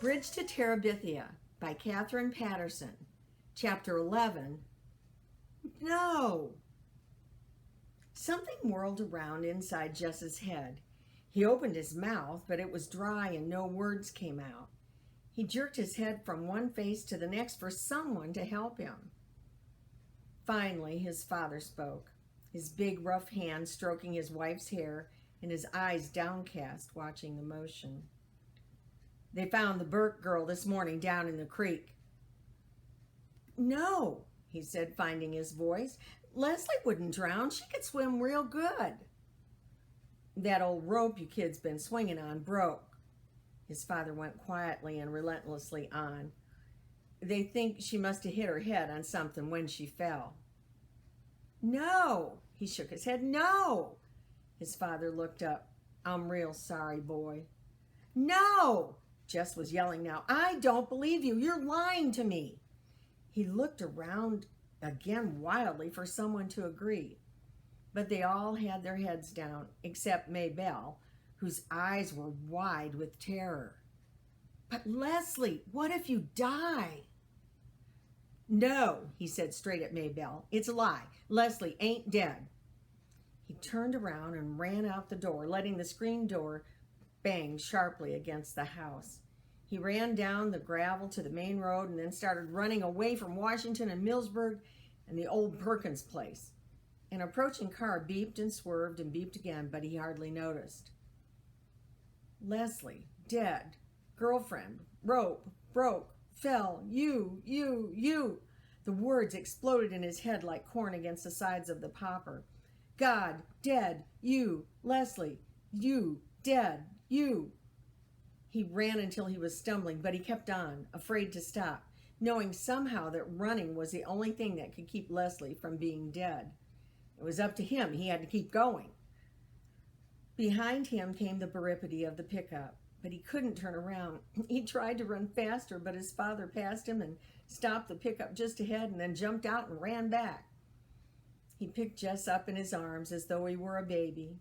Bridge to Terabithia by Katherine Paterson. Chapter 11. No! Something whirled around inside Jess's head. He opened his mouth, but it was dry and no words came out. He jerked his head from one face to the next for someone to help him. Finally, his father spoke, his big rough hand stroking his wife's hair and his eyes downcast, watching the motion. "They found the Burke girl this morning down in the creek." "No," he said, finding his voice. "Leslie wouldn't drown. She could swim real good." "That old rope you kids been swinging on broke." His father went quietly and relentlessly on. "They think she must have hit her head on something when she fell." "No," he shook his head. "No." His father looked up. "I'm real sorry, boy." "No!" Jess was yelling now. "I don't believe you. You're lying to me." He looked around again wildly for someone to agree. But they all had their heads down, except Maybelle, whose eyes were wide with terror. "But Leslie, what if you die?" "No," he said straight at Maybelle. "It's a lie. Leslie ain't dead." He turned around and ran out the door, letting the screen door bang sharply against the house. He ran down the gravel to the main road and then started running away from Washington and Millsburg and the old Perkins place. An approaching car beeped and swerved and beeped again, but he hardly noticed. "Leslie, dead. Girlfriend, rope, broke, fell, you. The words exploded in his head like corn against the sides of the popper. God, dead, you, Leslie, you, dead, you. He ran until he was stumbling, but he kept on, afraid to stop, knowing somehow that running was the only thing that could keep Leslie from being dead. It was up to him. He had to keep going. Behind him came the barripity of the pickup, but he couldn't turn around. He tried to run faster, but his father passed him and stopped the pickup just ahead and then jumped out and ran back. He picked Jess up in his arms as though he were a baby.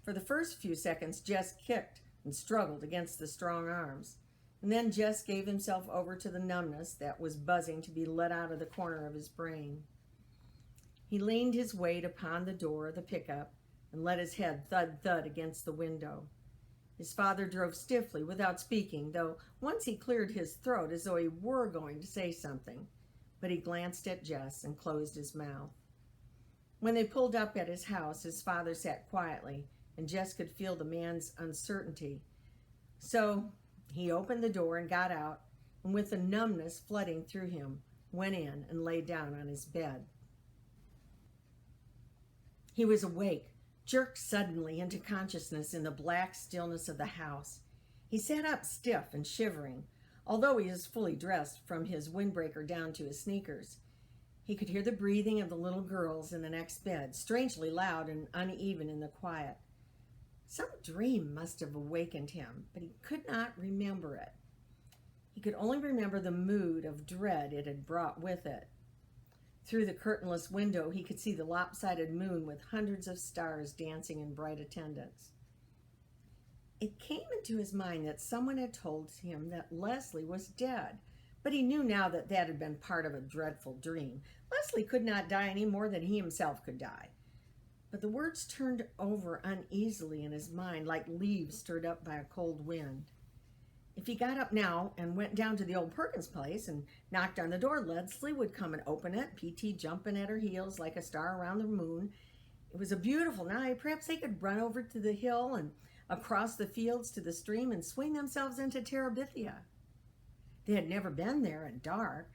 For the first few seconds, Jess kicked and struggled against the strong arms. And then Jess gave himself over to the numbness that was buzzing to be let out of the corner of his brain. He leaned his weight upon the door of the pickup and let his head thud against the window. His father drove stiffly without speaking, though once he cleared his throat as though he were going to say something. But he glanced at Jess and closed his mouth. When they pulled up at his house, his father sat quietly, and Jess could feel the man's uncertainty. So he opened the door and got out, and with the numbness flooding through him, went in and lay down on his bed. He was awake, jerked suddenly into consciousness in the black stillness of the house. He sat up stiff and shivering, although he was fully dressed from his windbreaker down to his sneakers. He could hear the breathing of the little girls in the next bed, strangely loud and uneven in the quiet. Some dream must have awakened him, but he could not remember it. He could only remember the mood of dread it had brought with it. Through the curtainless window, he could see the lopsided moon with hundreds of stars dancing in bright attendance. It came into his mind that someone had told him that Leslie was dead, but he knew now that that had been part of a dreadful dream. Leslie could not die any more than he himself could die. But the words turned over uneasily in his mind like leaves stirred up by a cold wind. If he got up now and went down to the old Perkins place and knocked on the door, Leslie would come and open it, PT jumping at her heels like a star around the moon. It was a beautiful night. Perhaps they could run over to the hill and across the fields to the stream and swing themselves into Terabithia. They had never been there in dark,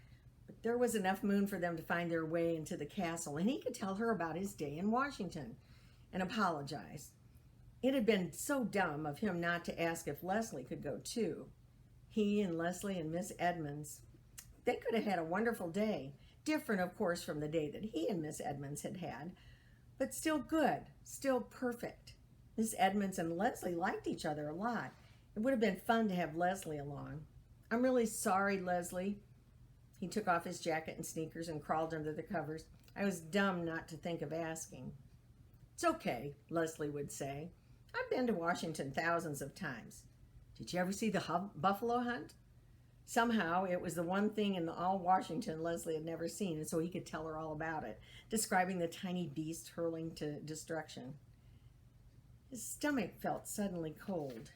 but there was enough moon for them to find their way into the castle, and he could tell her about his day in Washington and apologize. It had been so dumb of him not to ask if Leslie could go too. He and Leslie and Miss Edmonds, they could have had a wonderful day, different, of course, from the day that he and Miss Edmonds had had, but still good, still perfect. Miss Edmonds and Leslie liked each other a lot. It would have been fun to have Leslie along. "I'm really sorry, Leslie." He took off his jacket and sneakers and crawled under the covers. "I was dumb not to think of asking." "It's okay," Leslie would say. "I've been to Washington thousands of times. Did you ever see the buffalo hunt?" Somehow, it was the one thing in all Washington Leslie had never seen, and so he could tell her all about it, describing the tiny beast hurling to destruction. His stomach felt suddenly cold.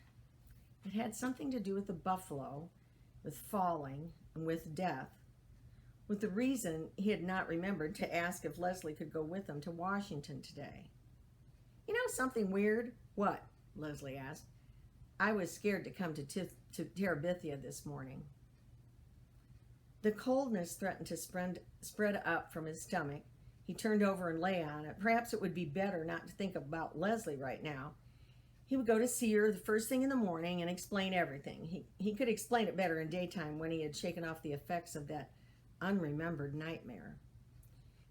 It had something to do with the buffalo, with falling, and with death, with the reason he had not remembered to ask if Leslie could go with him to Washington today. You know something weird? What? Leslie asked. I was scared to come to Terabithia this morning. The coldness threatened to spread up from his stomach. He turned over and lay on it. Perhaps it would be better not to think about Leslie right now. He would go to see her the first thing in the morning and explain everything. He could explain it better in daytime when he had shaken off the effects of that unremembered nightmare.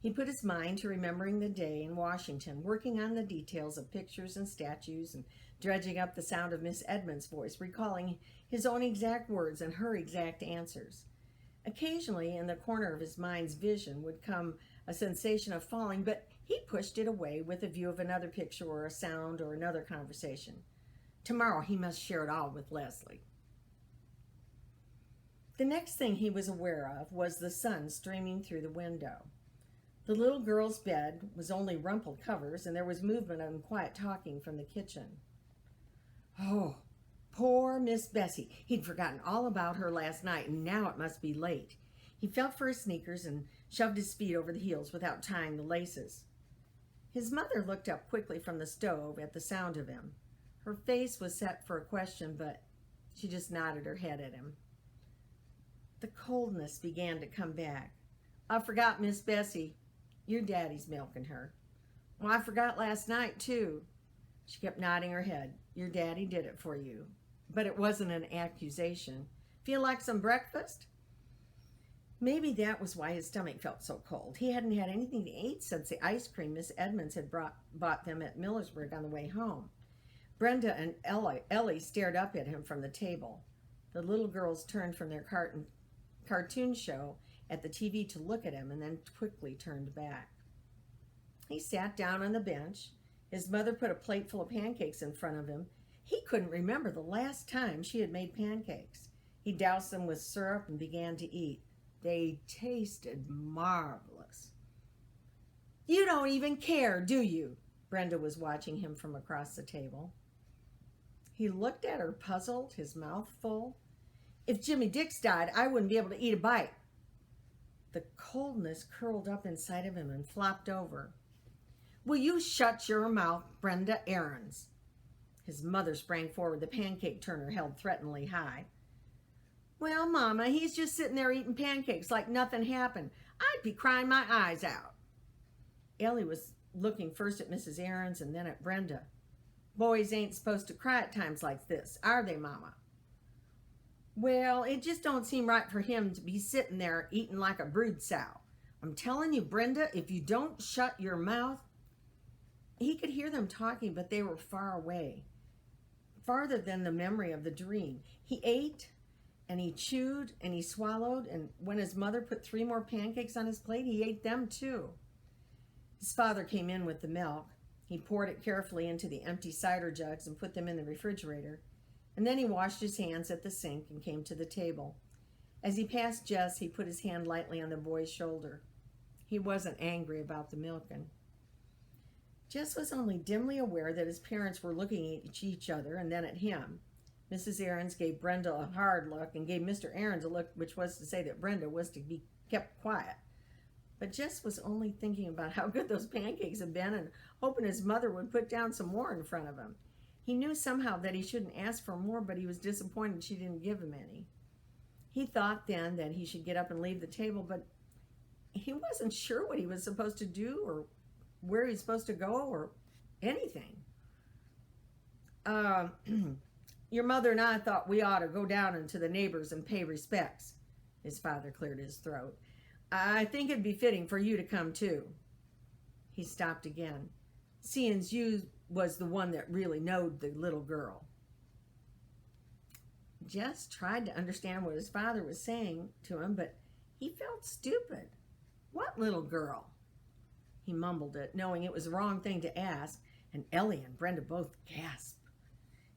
He put his mind to remembering the day in Washington, working on the details of pictures and statues and dredging up the sound of Miss Edmund's voice, recalling his own exact words and her exact answers. Occasionally, in the corner of his mind's vision would come a sensation of falling, but he pushed it away with a view of another picture or a sound or another conversation. Tomorrow he must share it all with Leslie. The next thing he was aware of was the sun streaming through the window. The little girl's bed was only rumpled covers, and there was movement and quiet talking from the kitchen. Oh, poor Miss Bessie. He'd forgotten all about her last night, and now it must be late. He felt for his sneakers and shoved his feet over the heels without tying the laces. His mother looked up quickly from the stove at the sound of him. Her face was set for a question, but she just nodded her head at him. The coldness began to come back. I forgot Miss Bessie. Your daddy's milking her. Well, I forgot last night, too. She kept nodding her head. Your daddy did it for you. But it wasn't an accusation. Feel like some breakfast? Maybe that was why his stomach felt so cold. He hadn't had anything to eat since the ice cream Miss Edmonds had bought them at Millersburg on the way home. Brenda and Ellie stared up at him from the table. The little girls turned from their cartoon show at the TV to look at him and then quickly turned back. He sat down on the bench. His mother put a plate full of pancakes in front of him. He couldn't remember the last time she had made pancakes. He doused them with syrup and began to eat. They tasted marvelous. You don't even care, do you? Brenda was watching him from across the table. He looked at her puzzled, his mouth full. If Jimmy Dix died, I wouldn't be able to eat a bite. The coldness curled up inside of him and flopped over. Will you shut your mouth, Brenda Aarons? His mother sprang forward, the pancake turner held threateningly high. Well, Mama, he's just sitting there eating pancakes like nothing happened. I'd be crying my eyes out. Ellie was looking first at Mrs. Aarons and then at Brenda. Boys ain't supposed to cry at times like this, are they, Mama? Well, it just don't seem right for him to be sitting there eating like a brood sow. I'm telling you, Brenda, if you don't shut your mouth. He could hear them talking, but they were far away, farther than the memory of the dream. He ate, and he chewed, and he swallowed, and when his mother put 3 more pancakes on his plate, he ate them too. His father came in with the milk. He poured it carefully into the empty cider jugs and put them in the refrigerator, and then he washed his hands at the sink and came to the table. As he passed Jess, he put his hand lightly on the boy's shoulder. He wasn't angry about the milking. Jess was only dimly aware that his parents were looking at each other and then at him. Mrs. Aarons gave Brenda a hard look and gave Mr. Aarons a look which was to say that Brenda was to be kept quiet. But Jess was only thinking about how good those pancakes had been and hoping his mother would put down some more in front of him. He knew somehow that he shouldn't ask for more, but he was disappointed she didn't give him any. He thought then that he should get up and leave the table, but he wasn't sure what he was supposed to do or where he's supposed to go or anything. Your mother and I thought we ought to go down into the neighbors and pay respects. His father cleared his throat. I think it'd be fitting for you to come too. He stopped again. Seeing's you was the one that really knowed the little girl. Jess tried to understand what his father was saying to him, but he felt stupid. What little girl? He mumbled it, knowing it was the wrong thing to ask, and Ellie and Brenda both gasped.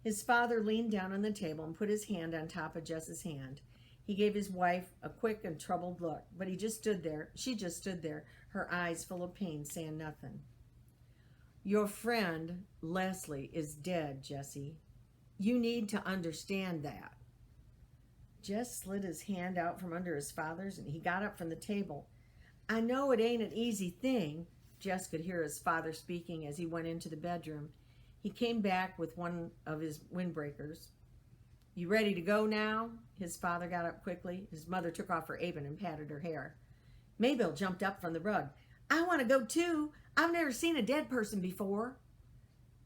His father leaned down on the table and put his hand on top of Jess's hand. He gave his wife a quick and troubled look, but he just stood there. She just stood there, her eyes full of pain, saying nothing. Your friend, Leslie, is dead, Jesse. You need to understand that. Jess slid his hand out from under his father's, and he got up from the table. I know it ain't an easy thing. Jess could hear his father speaking as he went into the bedroom. He came back with one of his windbreakers. You ready to go now? His father got up quickly. His mother took off her apron and patted her hair. Mabel jumped up from the rug. I want to go too. I've never seen a dead person before.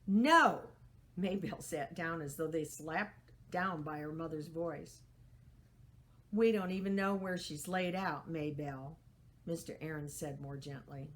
No. Mabel sat down as though they slapped down by her mother's voice. We don't even know where she's laid out, Mabel, Mr. Aaron said more gently.